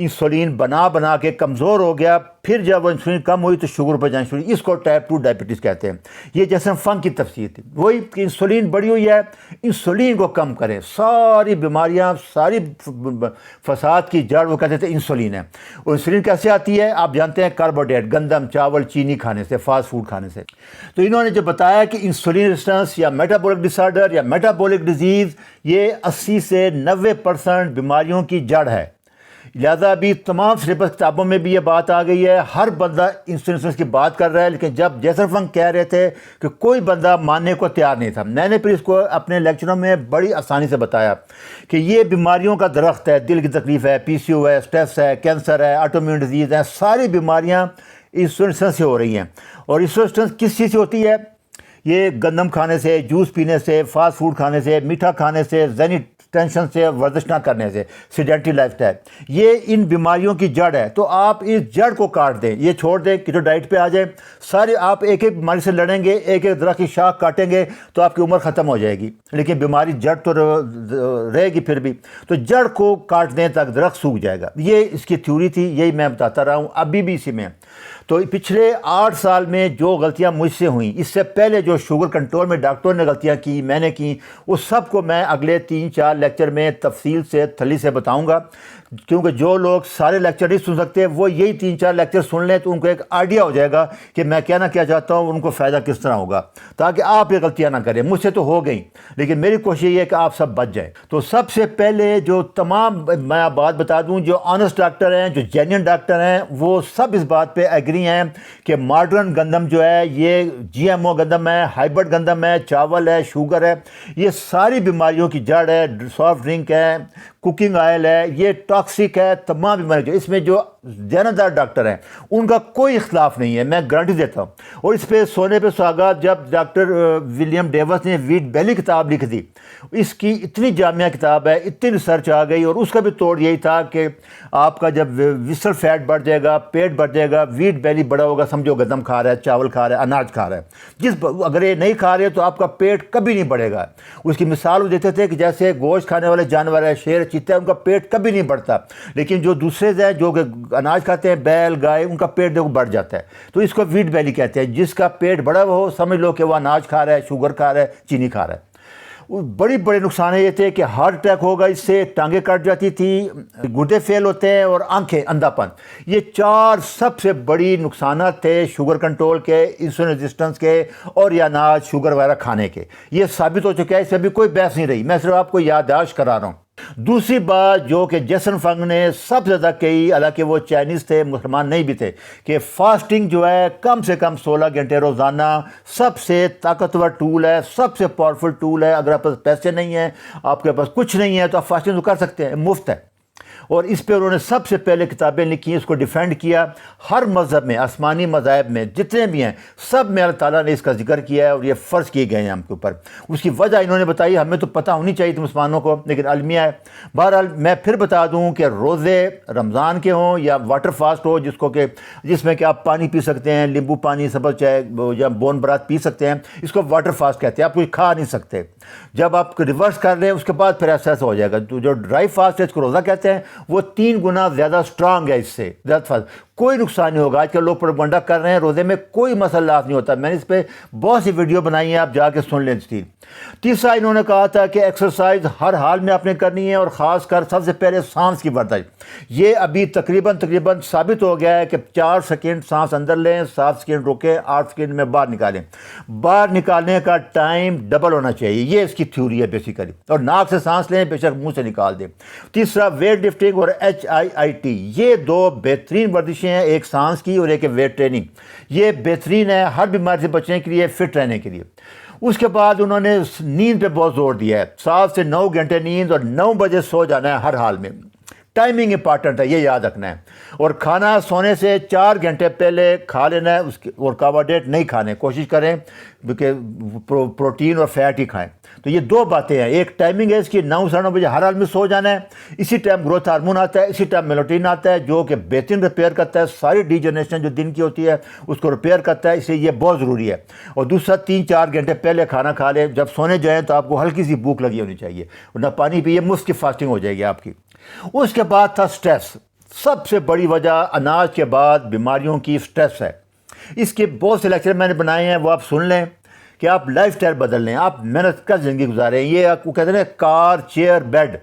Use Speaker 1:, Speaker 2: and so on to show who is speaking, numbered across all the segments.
Speaker 1: Insulin بنا بنا کے کمزور ہو گیا، پھر جب وہ انسولین کم ہوئی تو شوگر پہ جانا شروع، اس کو ٹائپ 2 ڈائبٹیز کہتے ہیں۔ یہ جیسے فنگ کی تفسیر تھی، وہی کہ انسولین بڑی ہوئی ہے، انسولین کو کم کریں، ساری بیماریاں، ساری فساد کی جڑ وہ کہتے تھے انسولین ہے۔ اور انسولین کیسے آتی ہے؟ آپ جانتے ہیں کاربوہائیڈریٹ، گندم، چاول، چینی کھانے سے، فاسٹ فوڈ کھانے سے۔ تو انہوں نے جو بتایا کہ انسولین ریزسٹنس یا میٹابولک ڈس آرڈر یا میٹابولک ڈیزیز یہ 80 سے 90% بیماریوں کی جڑ ہے۔ لہذا ابھی تمام سلیبس کتابوں میں بھی یہ بات آ گئی ہے، ہر بندہ انسولین کی بات کر رہا ہے، لیکن جب جیسن فنگ کہہ رہے تھے کہ کوئی بندہ ماننے کو تیار نہیں تھا۔ میں نے پھر اس کو اپنے لیکچروں میں بڑی آسانی سے بتایا کہ یہ بیماریوں کا درخت ہے، دل کی تکلیف ہے، پی سی او ہے، اسٹریس ہے، کینسر ہے، آٹو امیون ڈیزیز ہے، ساری بیماریاں انسولین سے ہو رہی ہیں۔ اور انسولین کس چیز سے ہوتی ہے؟ یہ گندم کھانے سے، جوس پینے سے، فاسٹ فوڈ کھانے سے، میٹھا کھانے سے، ذہنی ٹینشن سے، ورزش نہ کرنے سے، سیڈنٹری لائف اسٹائل، یہ ان بیماریوں کی جڑ ہے۔ تو آپ اس جڑ کو کاٹ دیں، یہ چھوڑ دیں، کیٹو ڈائٹ پہ آ جائیں، سارے آپ ایک ایک بیماری سے لڑیں گے، ایک ایک درخت کی شاخ کاٹیں گے تو آپ کی عمر ختم ہو جائے گی، لیکن بیماری جڑ تو رہے گی پھر بھی۔ تو جڑ کو کاٹ دیں تک درخت سوکھ جائے گا، یہ اس کی تھیوری تھی، یہی میں بتاتا رہا ہوں، ابھی بھی اسی میں۔ تو پچھلے 8 سال میں جو غلطیاں مجھ سے ہوئیں، اس سے پہلے جو شوگر کنٹرول میں ڈاکٹروں نے غلطیاں کی، میں نے کی، وہ سب کو میں اگلے 3-4 لیکچر میں تفصیل سے تھلی سے بتاؤں گا، کیونکہ جو لوگ سارے لیکچر نہیں سن سکتے وہ یہی 3-4 لیکچر سن لیں تو ان کو ایک آئیڈیا ہو جائے گا کہ میں کہنا کیا چاہتا ہوں، ان کو فائدہ کس طرح ہوگا، تاکہ آپ یہ غلطیاں نہ کریں۔ مجھ سے تو ہو گئیں، لیکن میری کوشش یہ ہے کہ آپ سب بچ جائیں۔ تو سب سے پہلے جو تمام میں بات بتا دوں، جو آنسٹ ڈاکٹر ہیں، جو جینین ڈاکٹر ہیں، وہ سب اس بات پہ ایگری ہیں کہ ماڈرن گندم جو ہے یہ جی ایم او گندم ہے، ہائیبرڈ گندم ہے، چاول ہے، شوگر ہے، یہ ساری بیماریوں کی جڑ ہے۔ سافٹ ڈرنک ہے، کوکنگ آئل ہے، یہ ٹاکسک ہے، تمام بیماریاں۔ اس میں جو دیانتدار ڈاکٹر ہیں ان کا کوئی اختلاف نہیں ہے، میں گارنٹی دیتا ہوں۔ اور اس پہ سونے پہ سہاگا جب ڈاکٹر ولیم ڈیوس نے ویٹ بیلی کتاب لکھ دی، اس کی اتنی جامعہ کتاب ہے، اتنی ریسرچ آ گئی، اور اس کا بھی توڑ یہی تھا کہ آپ کا جب وسل فیٹ بڑھ جائے گا، پیٹ بڑھ جائے گا، ویٹ بیلی بڑا ہوگا، سمجھو گندم کھا رہا ہے، چاول کھا رہا ہے، اناج کھا رہا ہے۔ اگر یہ نہیں کھا رہے تو آپ کا پیٹ کبھی نہیں بڑھے گا۔ اس کی مثال وہ دیتے تھے کہ جیسے گوشت کھانے والے جانور ہے، شیر، چیتا ہے، ان کا پیٹ کبھی نہیں بڑھتا، لیکن جو دوسرے ہیں جو کہ اناج کھاتے ہیں، بیل، گائے، ان کا پیٹ دیکھو بڑھ جاتا ہے۔ تو اس کو ویٹ بیلی کہتے ہیں۔ جس کا پیٹ بڑا ہوا ہو سمجھ لو کہ وہ اناج کھا رہا ہے، شوگر کھا رہا ہے، چینی کھا رہا ہے۔ بڑے بڑے نقصان یہ تھے کہ ہارٹ اٹیک ہوگا، اس سے ٹانگیں کٹ جاتی تھی، گردے فیل ہوتے ہیں، اور آنکھیں، اندھا پن۔ یہ 4 سب سے بڑی نقصانات تھے شوگر کنٹرول کے، انسولین ریزسٹنس کے، اور یہ اناج شوگر وغیرہ کھانے کے۔ یہ ثابت ہو چکا ہے، اس میں بھی کوئی بحث نہیں رہی، میں صرف آپ کو یادداشت کرا رہا ہوں۔ دوسری بات جو کہ جیسن فنگ نے سب سے زیادہ کہی، حالانکہ وہ چائنیز تھے، مسلمان نہیں بھی تھے، کہ فاسٹنگ جو ہے کم سے کم 16 گھنٹے روزانہ سب سے طاقتور ٹول ہے، سب سے پاورفل ٹول ہے۔ اگر آپ کے پاس پیسے نہیں ہیں، آپ کے پاس کچھ نہیں ہے، تو آپ فاسٹنگ تو کر سکتے ہیں، مفت ہے۔ اور اس پہ انہوں نے سب سے پہلے کتابیں لکھی، اس کو ڈیفینڈ کیا۔ ہر مذہب میں، آسمانی مذاہب میں جتنے بھی ہیں، سب میں اللہ تعالیٰ نے اس کا ذکر کیا ہے، اور یہ فرض کیے گئے ہیں ہم کے اوپر۔ اس کی وجہ انہوں نے بتائی، ہمیں تو پتہ ہونی چاہیے تھی مسلمانوں کو، لیکن المیہ ہے۔ بہرحال میں پھر بتا دوں کہ روزے رمضان کے ہوں یا واٹر فاسٹ ہو، جس میں کہ آپ پانی پی سکتے ہیں، لیمبو پانی، سبز چائے یا بون برات پی سکتے ہیں، اس کو واٹر فاسٹ کہتے ہیں۔ آپ کچھ کھا نہیں سکتے۔ جب آپ ریورس کر لیں اس کے بعد پھر ایسا ہو جائے گا۔ تو جو ڈرائی فاسٹ ہے، اس کو روزہ کہتے ہیں، وہ 3 گنا زیادہ سٹرانگ ہے، اس سے زیادہ فاسٹ کوئی نقصان نہیں ہوگا۔ آج کل لوگ پروپیگنڈا کر رہے ہیں، روزے میں کوئی مسئلہ نہیں ہوتا، میں نے اس پہ بہت سی ویڈیو بنائی ہیں، آپ جا کے سن لیں۔ تیسرا انہوں نے کہا تھا کہ ایکسرسائز ہر حال میں آپ نے کرنی ہے، اور خاص کر سب سے پہلے سانس کی ورزش۔ یہ ابھی تقریباً ثابت ہو گیا ہے کہ 4 سیکنڈ سانس اندر لیں، 7 سیکنڈ روکیں، 8 سیکنڈ میں باہر نکالیں۔ باہر نکالنے کا ٹائم ڈبل ہونا چاہیے، یہ اس کی تھیوری ہے بیسیکلی۔ اور ناک سے سانس لیں، بے شک منہ سے نکال دیں۔ تیسرا ویٹ لفٹنگ اور HIIT، یہ 2 بہترین ورزشیں ہیں، ایک سانس کی اور ایک ویٹ ٹریننگ۔ یہ بہترین ہے ہر بیماری سے بچنے کے لیے، فٹ رہنے کے لیے۔ اس کے بعد انہوں نے نیند پہ بہت زور دیا ہے، 7 سے 9 گھنٹے نیند، اور 9 بجے سو جانا ہے ہر حال میں۔ ٹائمنگ امپارٹنٹ ہے، یہ یاد رکھنا ہے۔ اور کھانا سونے سے 4 گھنٹے پہلے کھا لینا ہے، اور کاربوہائیڈریٹ نہیں کھانے، کوشش کریں کہ پروٹین اور فیٹ ہی کھائیں۔ تو یہ 2 باتیں ہیں، ایک ٹائمنگ ہے اس کی، 9 سے 9 بجے ہر حال میں سو جانا ہے۔ اسی ٹائم گروتھ ہارمون آتا ہے، اسی ٹائم میلٹونن آتا ہے، جو کہ بہترین ریپیئر کرتا ہے ساری ڈی جنریشن جو دن کی ہوتی ہے، اس کو ریپیئر کرتا ہے، اس لیے یہ بہت ضروری ہے۔ اور دوسرا 3-4 گھنٹے پہلے کھانا کھا لیں، جب سونے جائیں تو آپ کو ہلکی سی بھوک لگی ہونی چاہیے، ورنہ پانی پیئے، مفت کی فاسٹنگ ہو جائے گی آپ کی۔ اس کے بعد تھا سٹریس۔ سب سے بڑی وجہ اناج کے بعد بیماریوں کی سٹریس ہے۔ اس کے بہت سے لیکچر میں نے بنائے ہیں، وہ آپ سن لیں کہ آپ لائف سٹائل بدل لیں، آپ محنت کا زندگی گزاریں۔ یہ آپ کو کہتے ہیں کار، چیئر، بیڈ،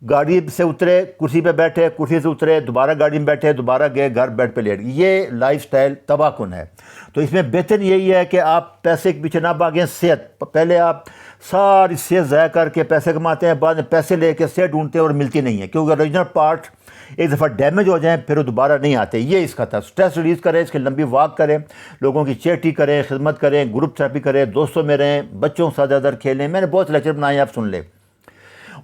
Speaker 1: گاڑی سے اترے کرسی پہ بیٹھے، کرسی سے اترے دوبارہ گاڑی میں بیٹھے، دوبارہ گئے گھر بیڈ پہ لیٹ گئے، یہ لائف سٹائل تباہ کن ہے۔ تو اس میں بہتر یہی ہے کہ آپ پیسے کے پیچھے نہ بھاگیں، صحت پہلے، آپ ساری صحت ضائع کر کے پیسے کماتے ہیں، بعد میں پیسے لے کے صحت ڈھونڈتے ہیں اور ملتی نہیں ہے، کیونکہ اوریجنل پارٹ ایک دفعہ ڈیمیج ہو جائیں پھر وہ دوبارہ نہیں آتے۔ یہ اس کا تھا، سٹریس ریلیز کریں، اس کے لمبی واک کریں، لوگوں کی چیٹی کریں، خدمت کریں، گروپ تھراپی کریں، دوستوں میں رہیں، بچوں کے ساتھ زیادہ کھیلیں۔ میں نے بہت لیکچر بنائے ہیں، آپ سن لیں۔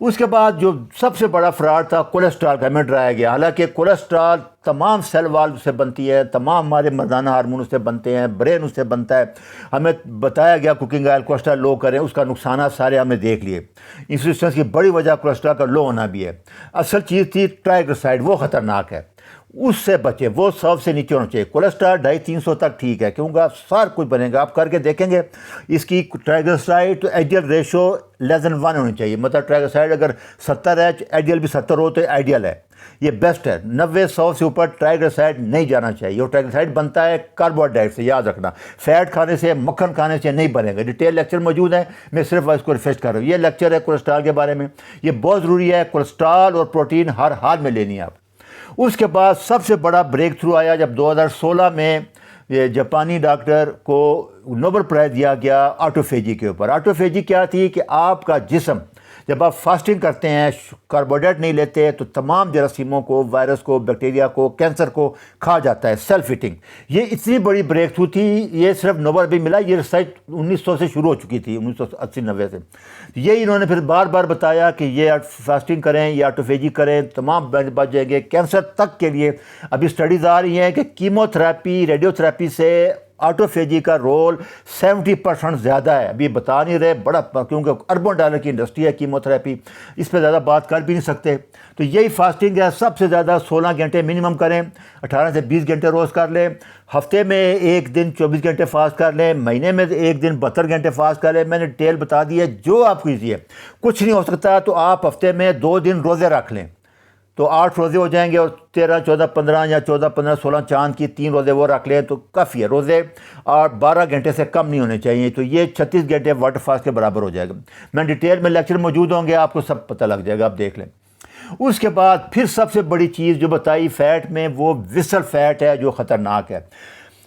Speaker 1: اس کے بعد جو سب سے بڑا فراڈ تھا کولیسٹرول کا، ہمیں ڈرایا گیا، حالانکہ کولیسٹرول تمام سیل وال سے بنتی ہے، تمام ہمارے مردانہ ہارمون اس سے بنتے ہیں، برین اس سے بنتا ہے۔ ہمیں بتایا گیا کوکنگ آئل کولیسٹرول لو کریں، اس کا نقصانات سارے ہم نے دیکھ لیے۔ انسولین کی بڑی وجہ کولیسٹرول کا لو ہونا بھی ہے۔ اصل چیز تھی ٹرائیگلیسرائڈ، وہ خطرناک ہے، اس سے بچے، وہ 100 سے نیچے ہونا چاہیے۔ کولیسٹرول 250-300 تک ٹھیک ہے، کیونکہ سارا کچھ بنے گا، آپ کر کے دیکھیں گے۔ اس کی ٹرائیگلیسرائڈ تو ایڈیل ریشو <1 ہونی چاہیے، مطلب ٹرائیگلیسرائڈ اگر 70 ہے، ایڈیل بھی 70 ہو تو آئیڈیل ہے، یہ بیسٹ ہے۔ 90-100 سے اوپر ٹرائیگلیسرائڈ نہیں جانا چاہیے، اور ٹرائیگلیسرائڈ بنتا ہے کاربوہائیڈریٹ سے، یاد رکھنا، فیٹ کھانے سے، مکھن کھانے سے نہیں بنے گا۔ ڈیٹیل لیکچر موجود ہیں، میں صرف اس کو ریفریش کر رہا ہوں۔ یہ لیکچر ہے کولیسٹرول کے بارے میں، یہ بہت ضروری ہے، کولیسٹرول اور پروٹین ہر حال میں لینی ہے آپ۔ اس کے بعد سب سے بڑا بریک تھرو آیا جب 2016 میں یہ جاپانی ڈاکٹر کو نوبل پرائز دیا گیا آٹوفیجی کے اوپر۔ آٹوفیجی کیا تھی کہ آپ کا جسم جب آپ فاسٹنگ کرتے ہیں، کاربوہائیڈریٹ نہیں لیتے، تو تمام جراثیموں کو، وائرس کو، بیکٹیریا کو، کینسر کو کھا جاتا ہے، سیلف ایٹنگ۔ یہ اتنی بڑی بریک تھرو تھی، یہ صرف نوبل بھی ملا، یہ ریسرچ 1900 سے شروع ہو چکی تھی، 1980-90 سے۔ یہی انہوں نے پھر بار بار بتایا کہ یہ فاسٹنگ کریں، یہ آٹوفیجی کریں، تمام بچ جائیں گے۔ کینسر تک کے لیے ابھی اسٹڈیز آ رہی ہیں کہ کیمو تھراپی، ریڈیو تھراپی سے آٹوفیجی کا رول 70% زیادہ ہے۔ ابھی بتا نہیں رہے، بڑا، کیونکہ اربوں ڈالر کی انڈسٹری ہے کیمو تھراپی، اس پہ زیادہ بات کر بھی نہیں سکتے۔ تو یہی فاسٹنگ ہے، سب سے زیادہ 16 گھنٹے منیمم کریں، 18 سے 20 گھنٹے روز کر لیں، ہفتے میں ایک دن 24 گھنٹے فاسٹ کر لیں، مہینے میں ایک دن 72 گھنٹے فاسٹ کر لیں۔ میں نے ڈیٹیل بتا دی ہے، جو آپ کو ایزی ہے۔ کچھ نہیں ہو سکتا تو آپ ہفتے میں 2 دن روزے رکھ لیں، تو 8 روزے ہو جائیں گے، اور 13, 14, 15 یا 14, 15, 16 چاند کی 3 روزے وہ رکھ لیں تو کافی ہے۔ روزے اور 12 گھنٹے سے کم نہیں ہونے چاہیے، تو یہ 36 گھنٹے واٹر فاسٹ کے برابر ہو جائے گا۔ میں ڈیٹیل میں لیکچر موجود ہوں گے، آپ کو سب پتہ لگ جائے گا، آپ دیکھ لیں۔ اس کے بعد پھر سب سے بڑی چیز جو بتائی فیٹ میں، وہ وسل فیٹ ہے جو خطرناک ہے۔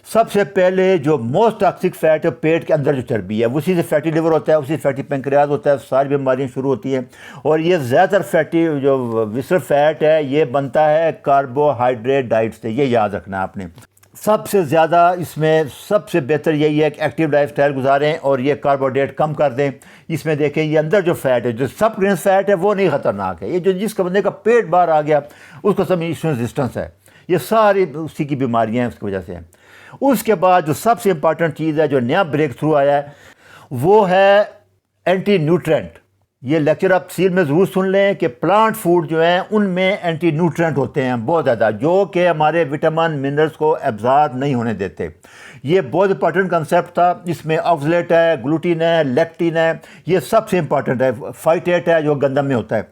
Speaker 1: سب سے پہلے جو موسٹ ٹاکسک فیٹ ہے پیٹ کے اندر جو چربی ہے، اسی سے فیٹی لیور ہوتا ہے، اسی سے فیٹی پینکریاز ہوتا ہے، ساری بیماریاں شروع ہوتی ہیں۔ اور یہ زیادہ تر فیٹی جو وسل فیٹ ہے یہ بنتا ہے کاربوہائیڈریٹ ڈائٹ سے، یہ یاد رکھنا ہے آپ نے۔ سب سے زیادہ اس میں سب سے بہتر یہی ہے کہ ایکٹیو لائف سٹائل گزاریں اور یہ کاربوہائیڈریٹ کم کر دیں۔ اس میں دیکھیں یہ اندر جو فیٹ ہے، جو سب گرینس فیٹ ہے، وہ نہیں خطرناک ہے، یہ جو جس کا بندے کا پیٹ باہر آ گیا اس کو سب انسولین ریزسٹنس ہے، یہ ساری اسی کی بیماریاں ہیں، اس کی وجہ سے ہیں۔ اس کے بعد جو سب سے امپارٹنٹ چیز ہے، جو نیا بریک تھرو آیا ہے، وہ ہے اینٹی نیوٹرینٹ۔ یہ لیکچر آپ تفصیل میں ضرور سن لیں کہ پلانٹ فوڈ جو ہیں ان میں اینٹی نیوٹرینٹ ہوتے ہیں بہت زیادہ، جو کہ ہمارے وٹامن منرلس کو ایبزارب نہیں ہونے دیتے۔ یہ بہت امپارٹنٹ کنسیپٹ تھا۔ اس میں آکزلیٹ ہے، گلوٹین ہے، لیکٹین ہے، یہ سب سے امپارٹنٹ ہے۔ فائٹیٹ ہے جو گندم میں ہوتا ہے۔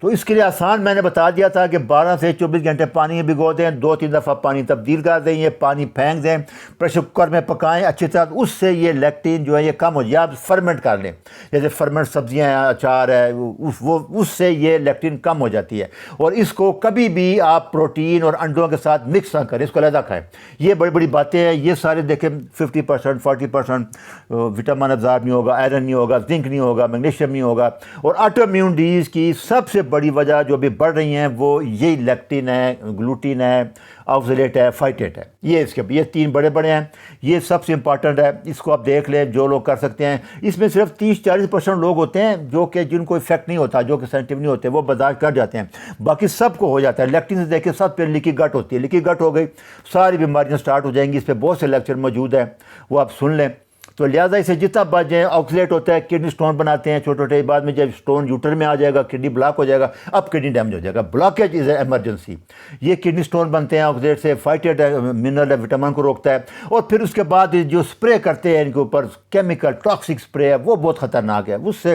Speaker 1: تو اس کے لیے آسان میں نے بتا دیا تھا کہ 12 سے 24 گھنٹے پانی میں بھگو دیں، 2-3 دفعہ پانی تبدیل کر دیں، یہ پانی پھینک دیں، پریشر کوکر میں پکائیں اچھی طرح، اس سے یہ لیکٹین جو ہے یہ کم ہو جائے۔ آپ فرمنٹ کر لیں، جیسے فرمنٹ سبزیاں ہیں، اچار ہے، اس سے یہ لیکٹین کم ہو جاتی ہے۔ اور اس کو کبھی بھی آپ پروٹین اور انڈوں کے ساتھ مکس نہ کریں، اس کو علیحدہ کھائیں۔ یہ بڑی بڑی باتیں ہیں، یہ سارے دیکھیں 50%، 40% وٹامن ابزارب نہیں ہوگا، آئرن نہیں ہوگا، زنک نہیں ہوگا، میگنیشیم نہیں ہوگا۔ اور آٹو امیون ڈیزیز کی سب سے بڑی وجہ جو بھی بڑھ رہی ہیں وہ یہی لیکٹین ہے، گلوٹین ہے، آکزلیٹ ہے، فائٹیٹ ہے۔ یہ اس کے یہ 3 بڑے ہیں، یہ سب سے امپارٹنٹ ہے۔ اس کو آپ دیکھ لیں، جو لوگ کر سکتے ہیں۔ اس میں صرف 30-40% لوگ ہوتے ہیں جو کہ جن کو افیکٹ نہیں ہوتا، جو کہ سینسٹیو نہیں ہوتے، وہ برداشت کر جاتے ہیں، باقی سب کو ہو جاتا ہے۔ لیکٹین سے دیکھیں، سب پہ لیکی گٹ ہوتی ہے، لیکی گٹ ہو گئی، ساری بیماریاں سٹارٹ ہو جائیں گی۔ اس پہ بہت سے لیکچر موجود ہیں، وہ آپ سن لیں۔ تو لہٰذا اسے جتنا بچ جائیں. آکسلیٹ ہوتا ہے, کڈنی سٹون بناتے ہیں چھوٹے چھوٹے, بعد میں جب سٹون یوٹر میں آ جائے گا کڈنی بلاک ہو جائے گا, اب کڈنی ڈیمیج ہو جائے گا. بلاکیج از اے ایمرجنسی. یہ کڈنی سٹون بنتے ہیں آکسلیٹ سے, فائٹیٹ منرل وٹامن کو روکتا ہے. اور پھر اس کے بعد جو اسپرے کرتے ہیں ان کے اوپر کیمیکل ٹاکسک اسپرے ہے, وہ بہت خطرناک ہے. اس سے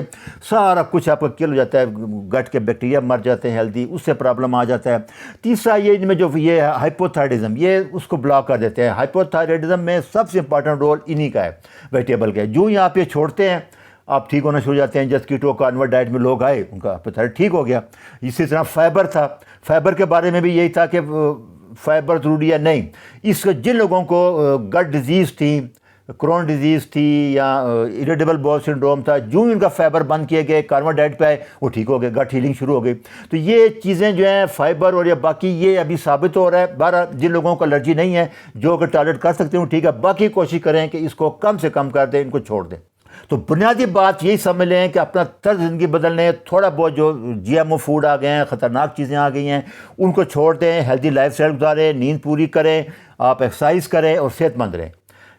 Speaker 1: سارا کچھ آپ کا کل ہو جاتا ہے, گٹ کے بیکٹیریا مر جاتے ہیں ہیلدی, اس سے پرابلم آ جاتا ہے. تیسرا یہ ان میں جو یہ ہائپوتھائرائڈزم, یہ اس کو بلاک کر دیتے ہیں. ہائپوتھائرائڈزم میں سب سے امپارٹنٹ رول انہی کا ہے ویجیٹیبل کا. جو ہی آپ یہ چھوڑتے ہیں آپ ٹھیک ہونا شروع ہو جاتے ہیں. جس کیٹو کارنیور ڈائٹ میں لوگ آئے ان کا ہائپوتھائرائڈ ٹھیک ہو گیا. اسی طرح فائبر تھا, فائبر کے بارے میں بھی یہی تھا کہ فائبر ضروری ہے نہیں. اس کا جن لوگوں کو گٹ ڈیزیز تھی, کرون ڈیزیز تھی یا اریٹیبل باؤل سنڈروم تھا, جو ان کا فائبر بند کیے گئے کاربن ڈائٹ پہ آئے وہ ٹھیک ہو گئے, گٹ ہیلنگ شروع ہو گئی. تو یہ چیزیں جو ہیں فائبر اور یا باقی یہ ابھی ثابت ہو رہا ہے. بہرحال جن لوگوں کو الرجی نہیں ہے, جو اگر ٹالریٹ کر سکتے ہوں ٹھیک ہے, باقی کوشش کریں کہ اس کو کم سے کم کر دیں, ان کو چھوڑ دیں. تو بنیادی بات یہی سمجھ لیں کہ اپنا طرز زندگی بدلنے, تھوڑا بہت جو جی ایم او فوڈ آ گئے ہیں, خطرناک چیزیں آ گئی ہیں, ان کو چھوڑ دیں, ہیلدی لائف اسٹائل گزاریں, نیند پوری کریں, آپ ایکسرسائز کریں اور صحت مند رہیں.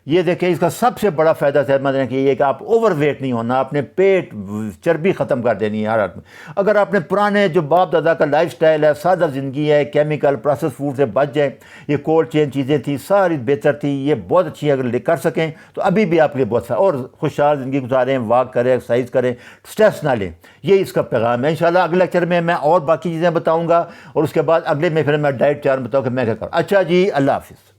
Speaker 1: یہ دیکھیں اس کا سب سے بڑا فائدہ صحت مند رہنے کی یہ کہ آپ اوور ویٹ نہیں ہونا, اپنے پیٹ چربی ختم کر دینی ہے ہر حالت میں. اگر آپ نے پرانے جو باپ دادا کا لائف سٹائل ہے, سادہ زندگی ہے, کیمیکل پروسیس فوڈ سے بچ جائیں, یہ کولڈ چین چیزیں تھیں ساری بہتر تھی, یہ بہت اچھی اگر کر سکیں تو ابھی بھی آپ کے لیے بہت اور خوشحال زندگی گزاریں, واک کریں, ایکسرسائز کریں, اسٹریس نہ لیں. یہ اس کا پیغام ہے. انشاءاللہ اگلے لیکچر میں اور باقی چیزیں بتاؤں گا, اور اس کے بعد اگلے میں پھر میں ڈائٹ چارٹ بتاؤں کہ میں کیا کروں. اچھا جی, اللہ حافظ.